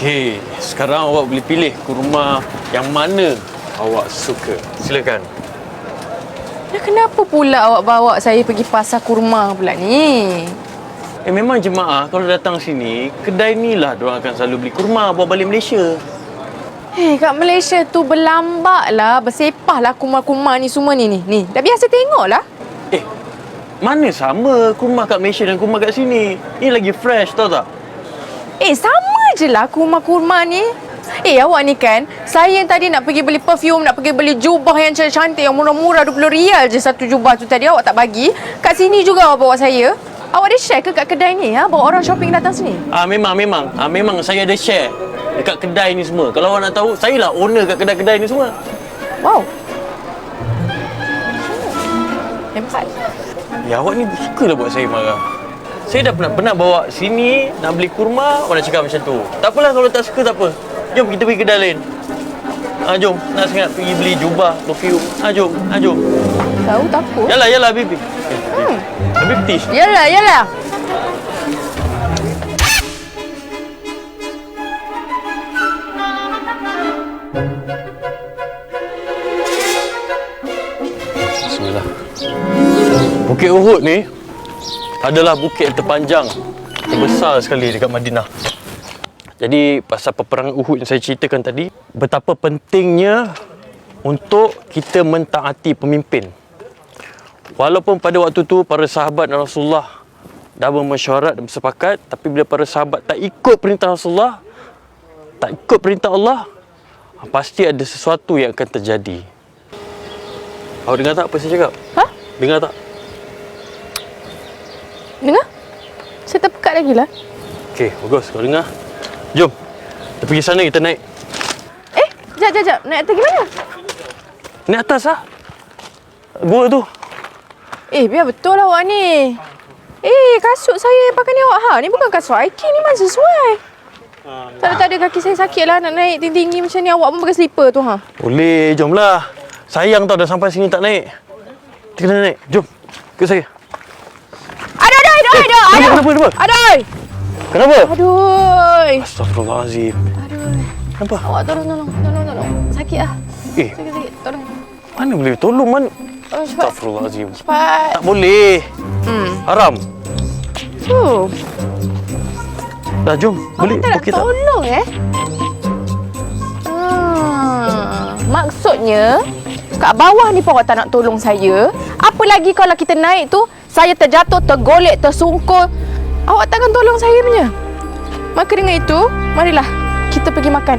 Okey, sekarang awak boleh pilih kurma yang mana awak suka. Silakan. Ya, kenapa pula awak bawa saya pergi pasar kurma pula ni? Memang jemaah kalau datang sini, kedai ni lah diorang akan selalu beli kurma bawa balik Malaysia. Kat Malaysia tu berlambak lah, bersepah lah kurma-kurma ni semua ni. Ni, dah biasa tengok lah. Mana sama kurma kat Malaysia dan kurma kat sini? Ni lagi fresh, tahu tak? Sama je lah kurma-kurma ni. Awak ni kan, saya yang tadi nak pergi beli perfume, nak pergi beli jubah yang cantik-cantik, yang murah-murah, RM20 je satu jubah tu tadi, awak tak bagi. Kat sini juga awak bawa saya. Awak ada share ke kat kedai ni, bawa orang shopping datang sini? Memang saya ada share dekat kedai ni semua. Kalau awak nak tahu, saya lah owner kat kedai-kedai ni semua. Wow. Hebat. Ya, awak ni suka lah buat saya marah. Saya dah pernah bawa sini nak beli kurma, awak nak cakap macam tu. Tak apalah, kalau tak suka tak apa. Jom kita pergi kedai lain. Jom, nak sangat pergi beli jubah, perfume. Jom. Tahu takut. Yalah Habib. Habib tish. Yalah. Bismillah. Bukit Uhud ni adalah bukit yang terpanjang, terbesar sekali dekat Madinah. Jadi pasal peperangan Uhud yang saya ceritakan tadi, betapa pentingnya untuk kita mentaati pemimpin. Walaupun pada waktu tu para sahabat dan Rasulullah dah bermesyuarat dan bersepakat, tapi bila para sahabat tak ikut perintah Rasulullah, tak ikut perintah Allah, pasti ada sesuatu yang akan terjadi. Awak dengar tak apa saya cakap? Dengar tak? Dengar? Saya terpekat lagi lah. Okey, bagus. Kau dengar. Jom. Kita pergi sana, kita naik. Sekejap. Naik atas gimana? Naik atas lah. Gua tu. Biar betul lah awak ni. Kasut saya pakai ni awak. Ni bukan kasut IK, ni mana sesuai. Tak ada kaki saya sakit lah nak naik tinggi-tinggi macam ni. Awak pun pakai slipper tu. Boleh, jomlah. Sayang tau dah sampai sini tak naik. Kita kena naik. Jom. Ikut saya. Kenapa? Kenapa? Aduh. Astaghfirullahalazim. Kenapa? Awak tolong. Sakit lah. Sakit. Tolong. Mana boleh tolong, mana? Tolong cepat. Astaghfirullahalazim. Cepat. Tak boleh. Haram. Dah, jom. Boleh. Awak tak nak tolong, Maksudnya, kat bawah ni pun awak tak nak tolong saya. Apa lagi kalau kita naik tu, saya terjatuh, tergolek, tersungkur. Awak takkan tolong saya punya. Maka dengan itu, marilah kita pergi makan.